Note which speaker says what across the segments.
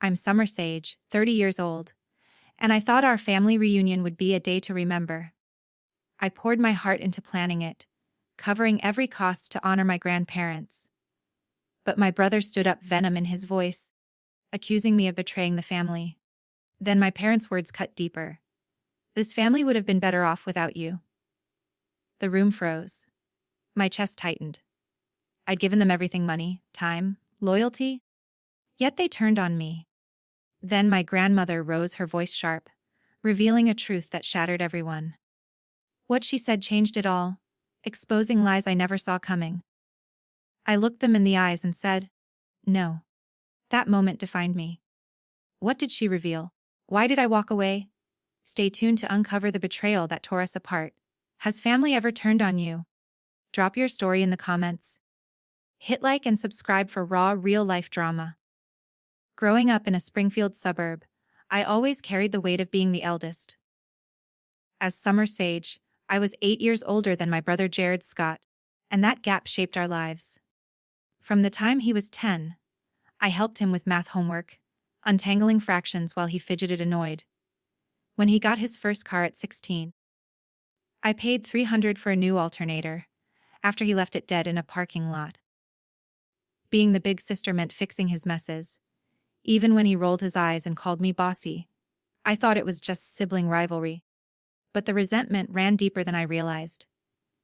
Speaker 1: I'm Summer Sage, 30 years old, and I thought our family reunion would be a day to remember. I poured my heart into planning it, covering every cost to honor my grandparents. But my brother stood up, venom in his voice, accusing me of betraying the family. Then my parents' words cut deeper. This family would have been better off without you. The room froze. My chest tightened. I'd given them everything: money, time, loyalty. Yet they turned on me. Then my grandmother rose, her voice sharp, revealing a truth that shattered everyone. What she said changed it all, exposing lies I never saw coming. I looked them in the eyes and said, "No." That moment defined me. What did she reveal? Why did I walk away? Stay tuned to uncover the betrayal that tore us apart. Has family ever turned on you? Drop your story in the comments. Hit like and subscribe for raw, real-life drama. Growing up in a Springfield suburb, I always carried the weight of being the eldest. As Summer Sage, I was 8 years older than my brother Jared Scott, and that gap shaped our lives. From the time he was 10, I helped him with math homework, untangling fractions while he fidgeted annoyed. When he got his first car at 16, I paid $300 for a new alternator, after he left it dead in a parking lot. Being the big sister meant fixing his messes. Even when he rolled his eyes and called me bossy, I thought it was just sibling rivalry. But the resentment ran deeper than I realized.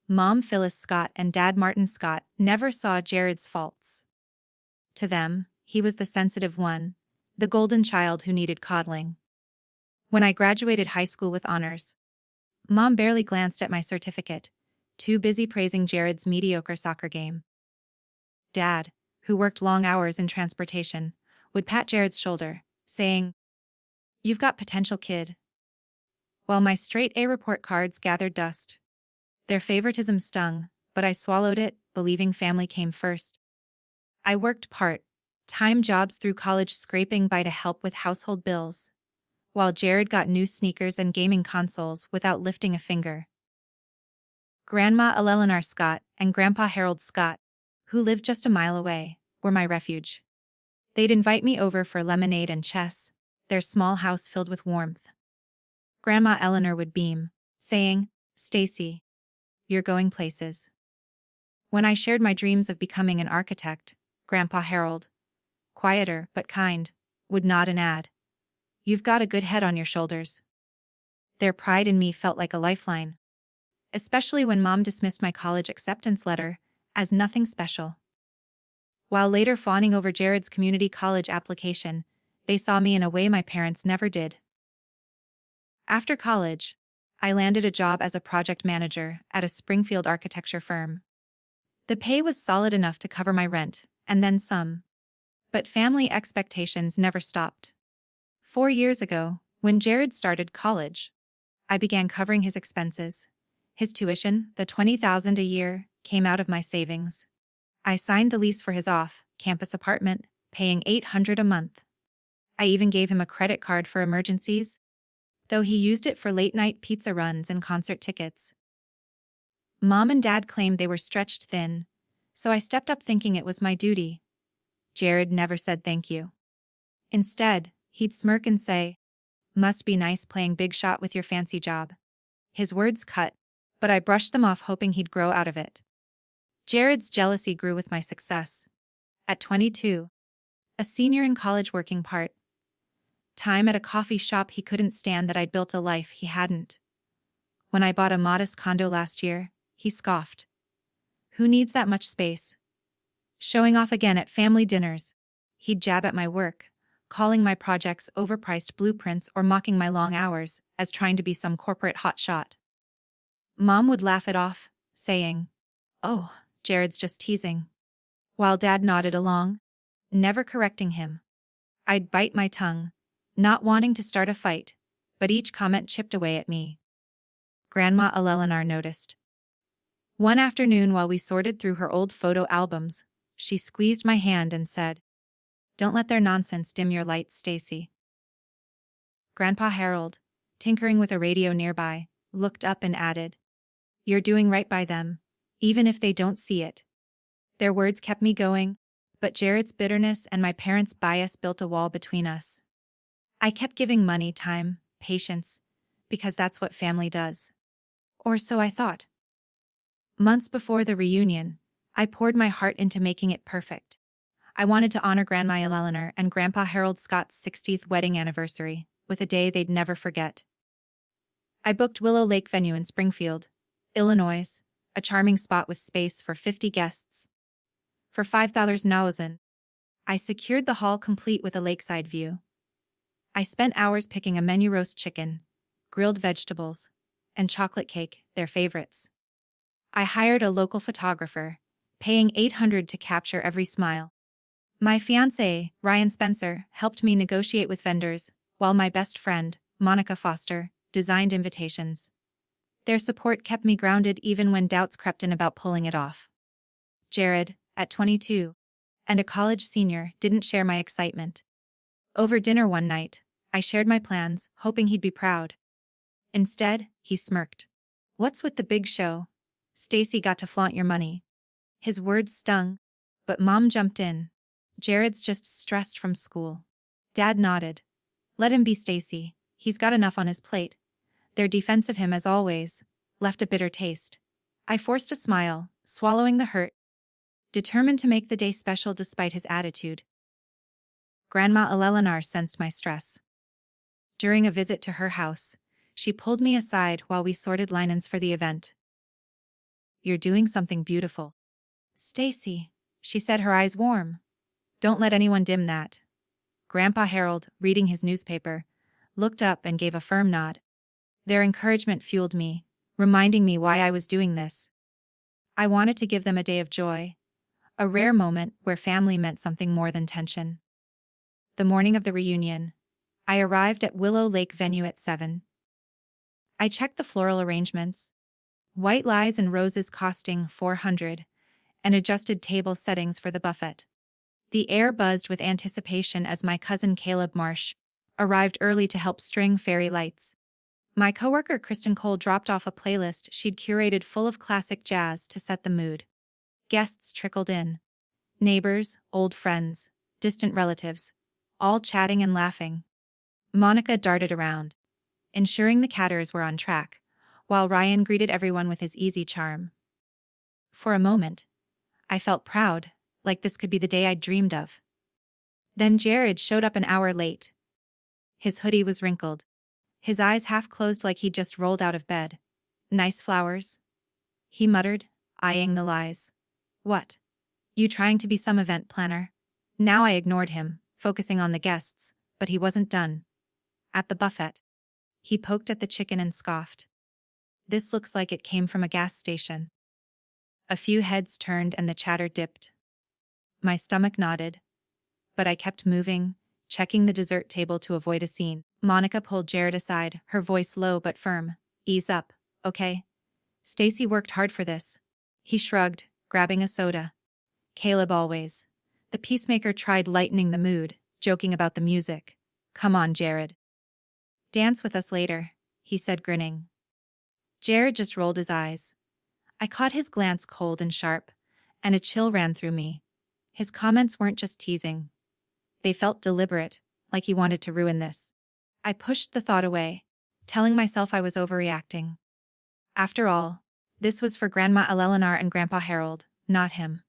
Speaker 1: Mom Phyllis Scott and Dad Martin Scott never saw Jared's faults. To them, he was the sensitive one, the golden child who needed coddling. When I graduated high school with honors, Mom barely glanced at my certificate, too busy praising Jared's mediocre soccer game. Dad, who worked long hours in transportation, would pat Jared's shoulder, saying, "You've got potential, kid." While my straight A report cards gathered dust. Their favoritism stung, but I swallowed it, believing family came first. I worked part-time jobs through college, scraping by to help with household bills, while Jared got new sneakers and gaming consoles without lifting a finger. Grandma Eleanor Scott and Grandpa Harold Scott, who lived just a mile away, were my refuge. They'd invite me over for lemonade and chess, their small house filled with warmth. Grandma Eleanor would beam, saying, "Stacy, you're going places." When I shared my dreams of becoming an architect, Grandpa Harold, quieter but kind, would nod and add, "You've got a good head on your shoulders." Their pride in me felt like a lifeline, especially when Mom dismissed my college acceptance letter as nothing special. While later fawning over Jared's community college application, they saw me in a way my parents never did. After college, I landed a job as a project manager at a Springfield architecture firm. The pay was solid enough to cover my rent, and then some. But family expectations never stopped. 4 years ago, when Jared started college, I began covering his expenses. His tuition, the $20,000 a year, came out of my savings. I signed the lease for his off-campus apartment, paying $800 a month. I even gave him a credit card for emergencies, though he used it for late-night pizza runs and concert tickets. Mom and Dad claimed they were stretched thin, so I stepped up thinking it was my duty. Jared never said thank you. Instead, he'd smirk and say, "Must be nice playing big shot with your fancy job." His words cut, but I brushed them off, hoping he'd grow out of it. Jared's jealousy grew with my success. At 22, a senior in college working part-time at a coffee shop, he couldn't stand that I'd built a life he hadn't. When I bought a modest condo last year, he scoffed. "Who needs that much space?" Showing off again at family dinners, he'd jab at my work, calling my projects overpriced blueprints or mocking my long hours as trying to be some corporate hotshot. Mom would laugh it off, saying, "Oh, Jared's just teasing," while Dad nodded along, never correcting him. I'd bite my tongue, not wanting to start a fight, but each comment chipped away at me. Grandma Eleanor noticed. One afternoon while we sorted through her old photo albums, she squeezed my hand and said, "Don't let their nonsense dim your light, Stacy." Grandpa Harold, tinkering with a radio nearby, looked up and added, "You're doing right by them, even if they don't see it." Their words kept me going, but Jared's bitterness and my parents' bias built a wall between us. I kept giving money, time, patience, because that's what family does. Or so I thought. Months before the reunion, I poured my heart into making it perfect. I wanted to honor Grandma Eleanor and Grandpa Harold Scott's 60th wedding anniversary with a day they'd never forget. I booked Willow Lake Venue in Springfield, Illinois, a charming spot with space for 50 guests. For $5,000, I secured the hall complete with a lakeside view. I spent hours picking a menu: roast chicken, grilled vegetables, and chocolate cake, their favorites. I hired a local photographer, paying $800 to capture every smile. My fiancé, Ryan Spencer, helped me negotiate with vendors, while my best friend, Monica Foster, designed invitations. Their support kept me grounded even when doubts crept in about pulling it off. Jared, at 22, and a college senior, didn't share my excitement. Over dinner one night, I shared my plans, hoping he'd be proud. Instead, he smirked. "What's with the big show? Stacy got to flaunt your money." His words stung, but Mom jumped in. "Jared's just stressed from school." Dad nodded. "Let him be, Stacy. He's got enough on his plate." Their defense of him, as always, left a bitter taste. I forced a smile, swallowing the hurt, determined to make the day special despite his attitude. Grandma Eleanor sensed my stress. During a visit to her house, she pulled me aside while we sorted linens for the event. "You're doing something beautiful, Stacy," she said, her eyes warm. "Don't let anyone dim that." Grandpa Harold, reading his newspaper, looked up and gave a firm nod. Their encouragement fueled me, reminding me why I was doing this. I wanted to give them a day of joy, a rare moment where family meant something more than tension. The morning of the reunion, I arrived at Willow Lake Venue at 7. I checked the floral arrangements, white lies and roses costing $400, and adjusted table settings for the buffet. The air buzzed with anticipation as my cousin Caleb Marsh arrived early to help string fairy lights. My coworker Kristen Cole dropped off a playlist she'd curated full of classic jazz to set the mood. Guests trickled in. Neighbors, old friends, distant relatives, all chatting and laughing. Monica darted around, ensuring the caterers were on track, while Ryan greeted everyone with his easy charm. For a moment, I felt proud, like this could be the day I'd dreamed of. Then Jared showed up an hour late. His hoodie was wrinkled, his eyes half closed like he'd just rolled out of bed. "Nice flowers?" he muttered, eyeing the lies. "What? You trying to be some event planner?" Now I ignored him, focusing on the guests, but he wasn't done. At the buffet, he poked at the chicken and scoffed. "This looks like it came from a gas station." A few heads turned and the chatter dipped. My stomach nodded, but I kept moving, checking the dessert table to avoid a scene. Monica pulled Jared aside, her voice low but firm. "Ease up, okay? Stacy worked hard for this." He shrugged, grabbing a soda. Caleb always. The peacemaker tried lightening the mood, joking about the music. "Come on, Jared. Dance with us later," he said, grinning. Jared just rolled his eyes. I caught his glance, cold and sharp, and a chill ran through me. His comments weren't just teasing. They felt deliberate, like he wanted to ruin this. I pushed the thought away, telling myself I was overreacting. After all, this was for Grandma Eleanor and Grandpa Harold, not him.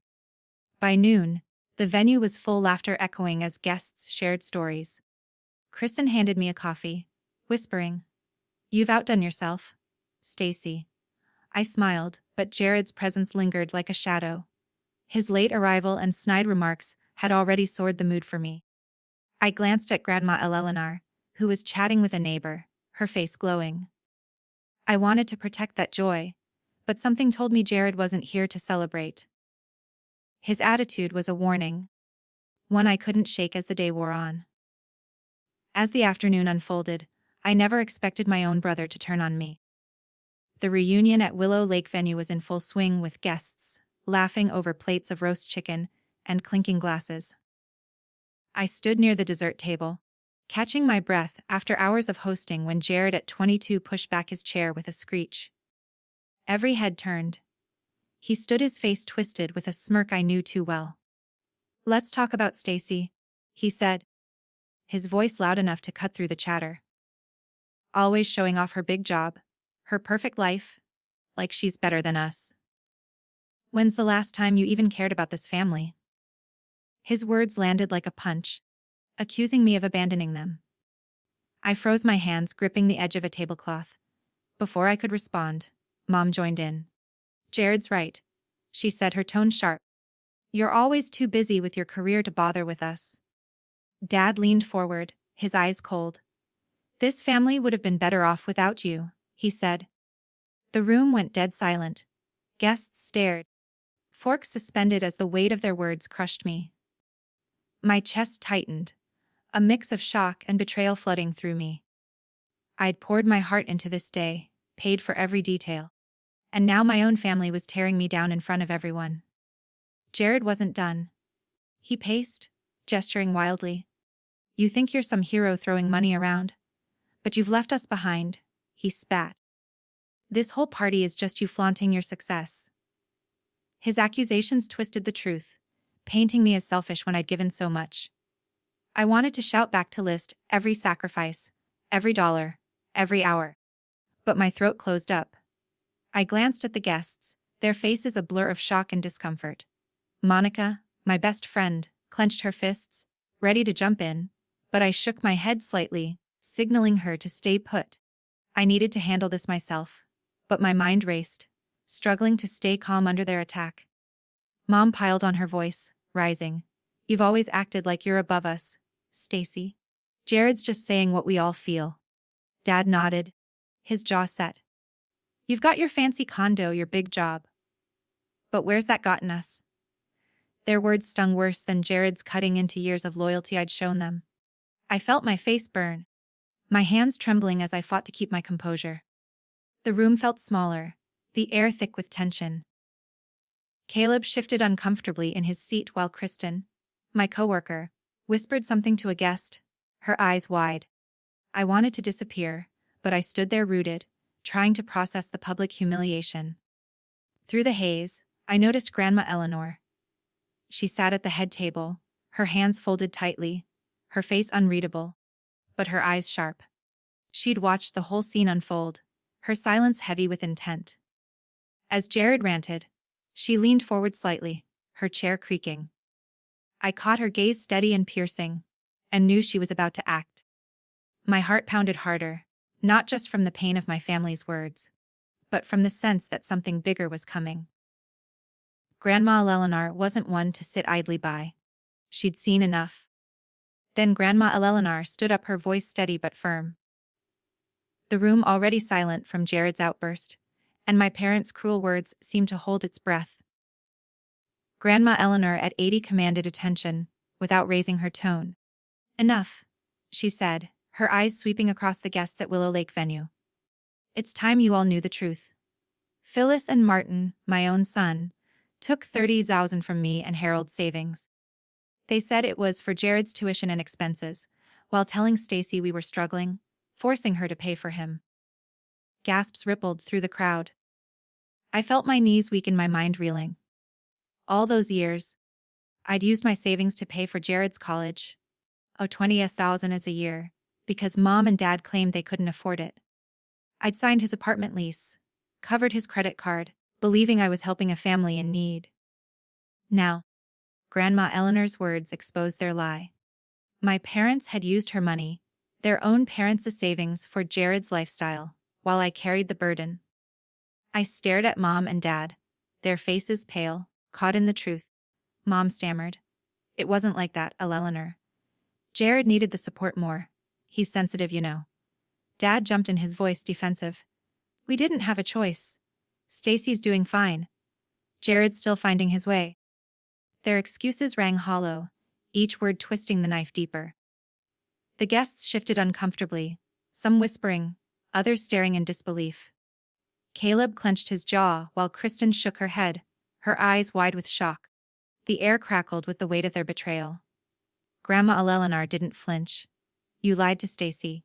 Speaker 1: By noon, the venue was full, laughter echoing as guests shared stories. Kristen handed me a coffee, whispering, "You've outdone yourself, Stacy." I smiled, but Jared's presence lingered like a shadow. His late arrival and snide remarks had already soared the mood for me. I glanced at Grandma Eleanor, who was chatting with a neighbor, her face glowing. I wanted to protect that joy, but something told me Jared wasn't here to celebrate. His attitude was a warning, one I couldn't shake as the day wore on. As the afternoon unfolded, I never expected my own brother to turn on me. The reunion at Willow Lake Venue was in full swing, with guests laughing over plates of roast chicken and clinking glasses. I stood near the dessert table, catching my breath after hours of hosting, when Jared at 22 pushed back his chair with a screech. Every head turned. He stood, his face twisted with a smirk I knew too well. Let's talk about Stacy, he said, his voice loud enough to cut through the chatter. Always showing off her big job, her perfect life, like she's better than us. When's the last time you even cared about this family? His words landed like a punch, accusing me of abandoning them. I froze my hands, gripping the edge of a tablecloth. Before I could respond, Mom joined in. Jared's right, she said, her tone sharp. You're always too busy with your career to bother with us. Dad leaned forward, his eyes cold. This family would have been better off without you, he said. The room went dead silent. Guests stared, forks suspended as the weight of their words crushed me. My chest tightened, a mix of shock and betrayal flooding through me. I'd poured my heart into this day, paid for every detail. And now my own family was tearing me down in front of everyone. Jared wasn't done. He paced, gesturing wildly. You think you're some hero throwing money around? But you've left us behind, he spat. This whole party is just you flaunting your success. His accusations twisted the truth, painting me as selfish when I'd given so much. I wanted to shout back to list every sacrifice, every dollar, every hour. But my throat closed up. I glanced at the guests, their faces a blur of shock and discomfort. Monica, my best friend, clenched her fists, ready to jump in, but I shook my head slightly, signaling her to stay put. I needed to handle this myself, but my mind raced, struggling to stay calm under their attack. Mom piled on, her voice, rising. You've always acted like you're above us, Stacy. Jared's just saying what we all feel. Dad nodded, his jaw set. You've got your fancy condo, your big job. But where's that gotten us? Their words stung worse than Jared's cutting into years of loyalty I'd shown them. I felt my face burn, my hands trembling as I fought to keep my composure. The room felt smaller, the air thick with tension. Caleb shifted uncomfortably in his seat while Kristen, my coworker, whispered something to a guest, her eyes wide. I wanted to disappear, but I stood there rooted, trying to process the public humiliation. Through the haze, I noticed Grandma Eleanor. She sat at the head table, her hands folded tightly, her face unreadable, but her eyes sharp. She'd watched the whole scene unfold, her silence heavy with intent. As Jared ranted, she leaned forward slightly, her chair creaking. I caught her gaze steady and piercing, and knew she was about to act. My heart pounded harder, not just from the pain of my family's words, but from the sense that something bigger was coming. Grandma Eleanor wasn't one to sit idly by. She'd seen enough. Then Grandma Eleanor stood up, her voice steady but firm. The room already silent from Jared's outburst, and my parents' cruel words seemed to hold its breath. Grandma Eleanor at 80 commanded attention, without raising her tone. Enough, she said, her eyes sweeping across the guests at Willow Lake venue. It's time you all knew the truth. Phyllis and Martin, my own son, took 30,000 from me and Harold's savings. They said it was for Jared's tuition and expenses, while telling Stacy we were struggling, forcing her to pay for him. Gasps rippled through the crowd. I felt my knees weak and my mind reeling. All those years, I'd used my savings to pay for Jared's college. 20,000 a year, because Mom and Dad claimed they couldn't afford it. I'd signed his apartment lease, covered his credit card, believing I was helping a family in need. Now, Grandma Eleanor's words exposed their lie. My parents had used her money, their own parents' savings, for Jared's lifestyle, while I carried the burden. I stared at Mom and Dad, their faces pale, caught in the truth. Mom stammered. It wasn't like that, Eleanor. Jared needed the support more. He's sensitive, you know. Dad jumped in, his voice defensive. We didn't have a choice. Stacy's doing fine. Jared's still finding his way. Their excuses rang hollow, each word twisting the knife deeper. The guests shifted uncomfortably, some whispering, others staring in disbelief. Caleb clenched his jaw while Kristen shook her head, her eyes wide with shock. The air crackled with the weight of their betrayal. Grandma Eleanor didn't flinch. You lied to Stacy.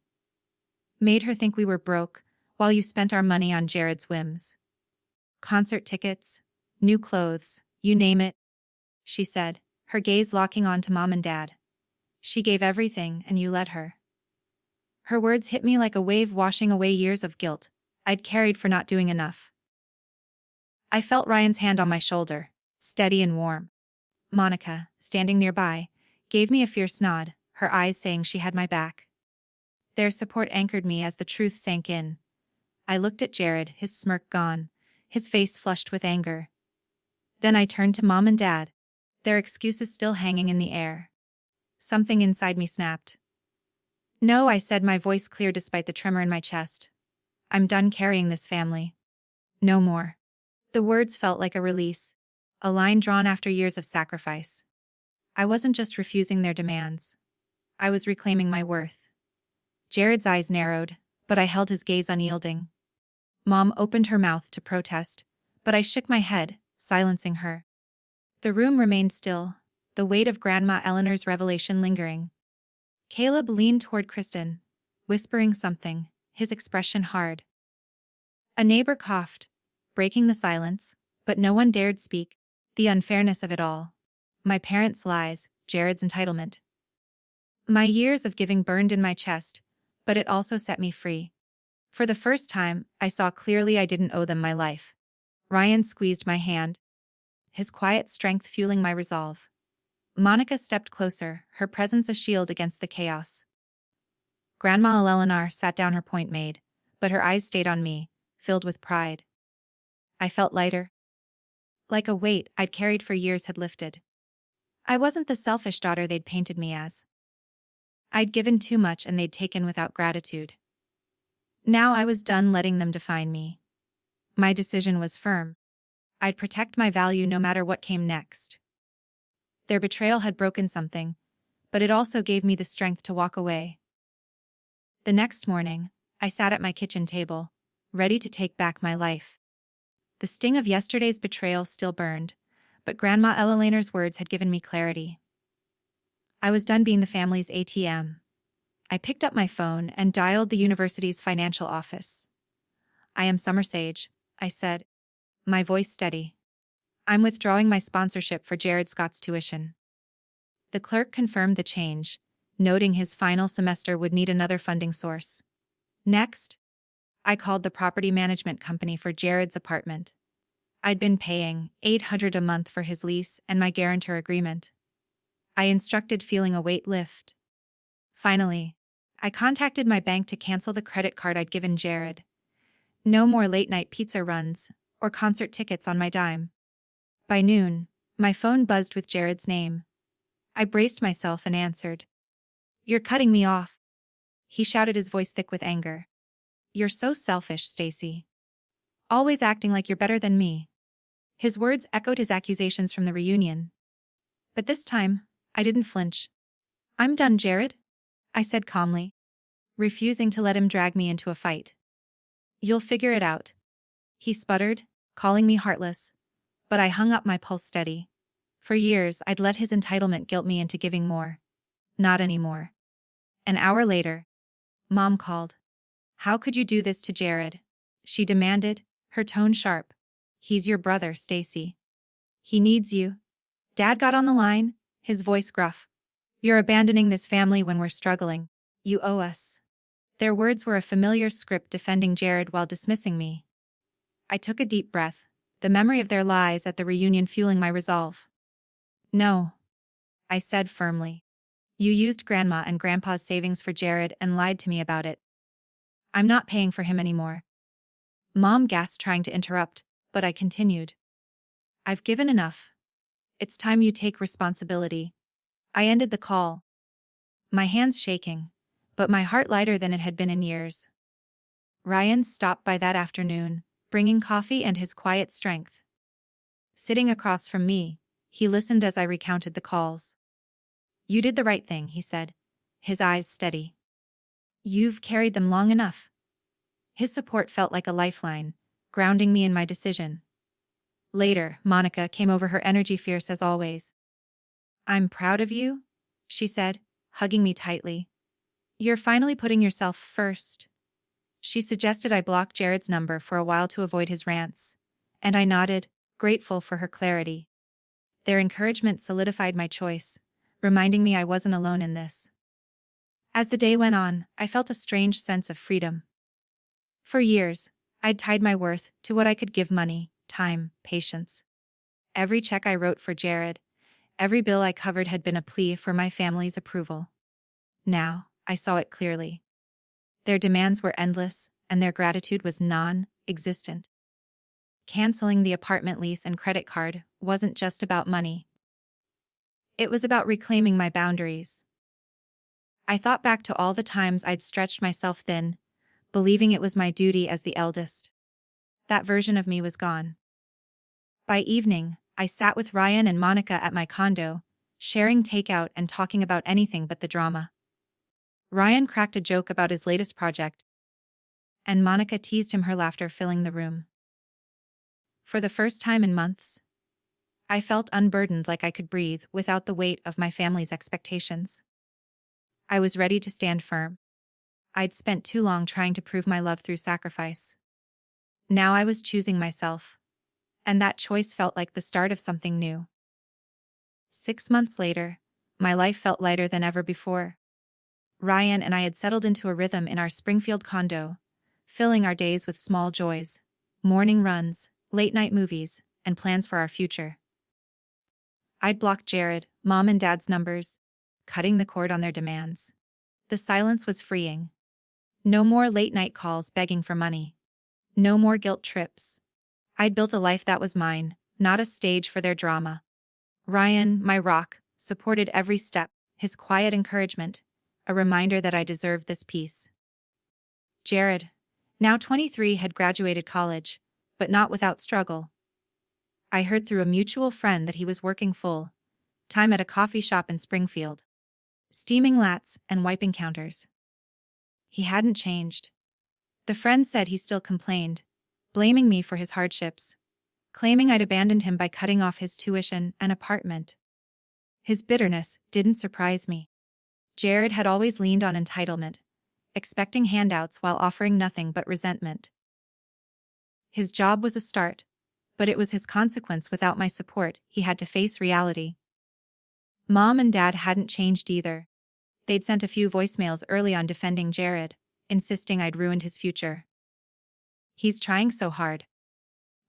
Speaker 1: Made her think we were broke, while you spent our money on Jared's whims. Concert tickets, new clothes, you name it, she said, her gaze locking on to Mom and Dad. She gave everything and you let her. Her words hit me like a wave washing away years of guilt I'd carried for not doing enough. I felt Ryan's hand on my shoulder, steady and warm. Monica, standing nearby, gave me a fierce nod, her eyes saying she had my back. Their support anchored me as the truth sank in. I looked at Jared, his smirk gone, his face flushed with anger. Then I turned to Mom and Dad, their excuses still hanging in the air. Something inside me snapped. No, I said, my voice clear despite the tremor in my chest. I'm done carrying this family. No more. The words felt like a release, a line drawn after years of sacrifice. I wasn't just refusing their demands. I was reclaiming my worth. Jared's eyes narrowed, but I held his gaze unyielding. Mom opened her mouth to protest, but I shook my head, silencing her. The room remained still, the weight of Grandma Eleanor's revelation lingering. Caleb leaned toward Kristen, whispering something, his expression hard. A neighbor coughed, breaking the silence, but no one dared speak. The unfairness of it all. My parents' lies, Jared's entitlement. My years of giving burned in my chest, but it also set me free. For the first time, I saw clearly I didn't owe them my life. Ryan squeezed my hand, his quiet strength fueling my resolve. Monica stepped closer, her presence a shield against the chaos. Grandma Eleanor sat down, her point made, but her eyes stayed on me, filled with pride. I felt lighter. Like a weight I'd carried for years had lifted. I wasn't the selfish daughter they'd painted me as. I'd given too much and they'd taken without gratitude. Now I was done letting them define me. My decision was firm. I'd protect my value no matter what came next. Their betrayal had broken something, but it also gave me the strength to walk away. The next morning, I sat at my kitchen table, ready to take back my life. The sting of yesterday's betrayal still burned, but Grandma Eleanor's words had given me clarity. I was done being the family's ATM. I picked up my phone and dialed the university's financial office. I am Summer Sage, I said, my voice steady. I'm withdrawing my sponsorship for Jared Scott's tuition. The clerk confirmed the change, noting his final semester would need another funding source. Next, I called the property management company for Jared's apartment. I'd been paying $800 a month for his lease and my guarantor agreement. I instructed, feeling a weight lift. Finally, I contacted my bank to cancel the credit card I'd given Jared. No more late-night pizza runs or concert tickets on my dime. By noon, my phone buzzed with Jared's name. I braced myself and answered. You're cutting me off, he shouted, his voice thick with anger. You're so selfish, Stacy. Always acting like you're better than me. His words echoed his accusations from the reunion. But this time, I didn't flinch. I'm done, Jared, I said calmly, refusing to let him drag me into a fight. You'll figure it out, he sputtered, calling me heartless. But I hung up, my pulse steady. For years, I'd let his entitlement guilt me into giving more. Not anymore. An hour later, Mom called. How could you do this to Jared? She demanded, her tone sharp. He's your brother, Stacy. He needs you. Dad got on the line, his voice gruff. You're abandoning this family when we're struggling. You owe us. Their words were a familiar script defending Jared while dismissing me. I took a deep breath, the memory of their lies at the reunion fueling my resolve. No, I said firmly. You used Grandma and Grandpa's savings for Jared and lied to me about it. I'm not paying for him anymore. Mom gasped, trying to interrupt, but I continued. I've given enough. It's time you take responsibility. I ended the call. My hands shaking, but my heart lighter than it had been in years. Ryan stopped by that afternoon, bringing coffee and his quiet strength. Sitting across from me, he listened as I recounted the calls. You did the right thing, he said, his eyes steady. You've carried them long enough. His support felt like a lifeline, grounding me in my decision. Later, Monica came over, her energy fierce as always. I'm proud of you, she said, hugging me tightly. You're finally putting yourself first. She suggested I block Jared's number for a while to avoid his rants, and I nodded, grateful for her clarity. Their encouragement solidified my choice, reminding me I wasn't alone in this. As the day went on, I felt a strange sense of freedom. For years, I'd tied my worth to what I could give: money, time, patience. Every check I wrote for Jared, every bill I covered had been a plea for my family's approval. Now, I saw it clearly. Their demands were endless, and their gratitude was non-existent. Canceling the apartment lease and credit card wasn't just about money. It was about reclaiming my boundaries. I thought back to all the times I'd stretched myself thin, believing it was my duty as the eldest. That version of me was gone. By evening, I sat with Ryan and Monica at my condo, sharing takeout and talking about anything but the drama. Ryan cracked a joke about his latest project, and Monica teased him, her laughter filling the room. For the first time in months, I felt unburdened, like I could breathe without the weight of my family's expectations. I was ready to stand firm. I'd spent too long trying to prove my love through sacrifice. Now I was choosing myself, and that choice felt like the start of something new. 6 months later, my life felt lighter than ever before. Ryan and I had settled into a rhythm in our Springfield condo, filling our days with small joys: morning runs, late-night movies, and plans for our future. I'd blocked Jared, Mom and Dad's numbers, cutting the cord on their demands. The silence was freeing. No more late-night calls begging for money. No more guilt trips. I'd built a life that was mine, not a stage for their drama. Ryan, my rock, supported every step, his quiet encouragement, a reminder that I deserved this peace. Jared, now 23, had graduated college, but not without struggle. I heard through a mutual friend that he was working full-time at a coffee shop in Springfield, steaming lattes and wiping counters. He hadn't changed. The friend said he still complained, blaming me for his hardships, claiming I'd abandoned him by cutting off his tuition and apartment. His bitterness didn't surprise me. Jared had always leaned on entitlement, expecting handouts while offering nothing but resentment. His job was a start, but it was his consequence. Without my support, he had to face reality. Mom and Dad hadn't changed either. They'd sent a few voicemails early on defending Jared, insisting I'd ruined his future. "He's trying so hard,"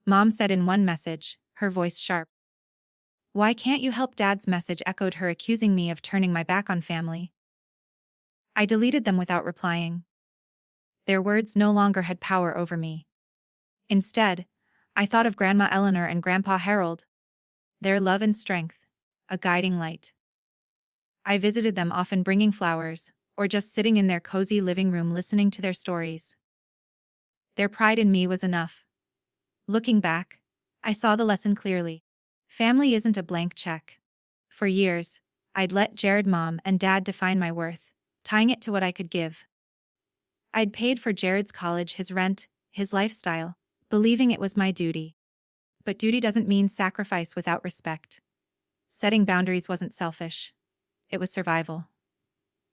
Speaker 1: Mom said in one message, her voice sharp. "Why can't you help?" Dad's message echoed her, accusing me of turning my back on family. I deleted them without replying. Their words no longer had power over me. Instead, I thought of Grandma Eleanor and Grandpa Harold. Their love and strength, a guiding light. I visited them often, bringing flowers, or just sitting in their cozy living room listening to their stories. Their pride in me was enough. Looking back, I saw the lesson clearly. Family isn't a blank check. For years, I'd let Jared, Mom, and Dad define my worth, tying it to what I could give. I'd paid for Jared's college, his rent, his lifestyle, believing it was my duty. But duty doesn't mean sacrifice without respect. Setting boundaries wasn't selfish. It was survival.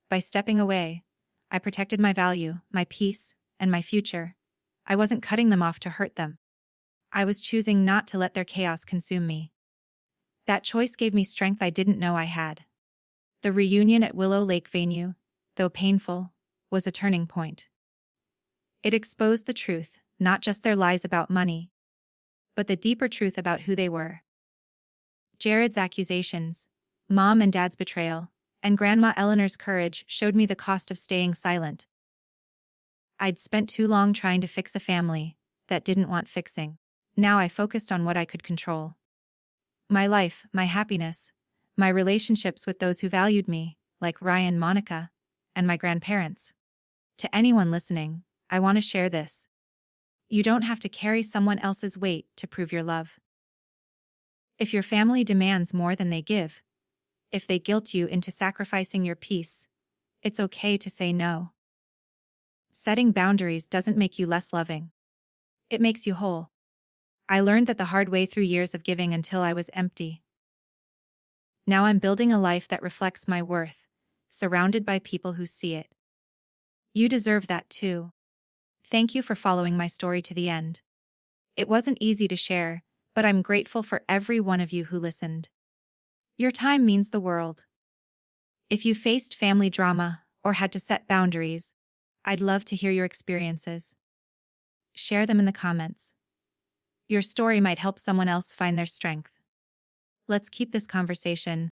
Speaker 1: By stepping away, I protected my value, my peace, and my future. I wasn't cutting them off to hurt them. I was choosing not to let their chaos consume me. That choice gave me strength I didn't know I had. The reunion at Willow Lake venue, though painful, was a turning point. It exposed the truth, not just their lies about money, but the deeper truth about who they were. Jared's accusations, Mom and Dad's betrayal, and Grandma Eleanor's courage showed me the cost of staying silent. I'd spent too long trying to fix a family that didn't want fixing. Now I focused on what I could control. My life, my happiness, my relationships with those who valued me, like Ryan, Monica, and my grandparents. To anyone listening, I want to share this. You don't have to carry someone else's weight to prove your love. If your family demands more than they give, if they guilt you into sacrificing your peace, it's okay to say no. Setting boundaries doesn't make you less loving. It makes you whole. I learned that the hard way through years of giving until I was empty. Now I'm building a life that reflects my worth, surrounded by people who see it. You deserve that too. Thank you for following my story to the end. It wasn't easy to share, but I'm grateful for every one of you who listened. Your time means the world. If you faced family drama or had to set boundaries, I'd love to hear your experiences. Share them in the comments. Your story might help someone else find their strength. Let's keep this conversation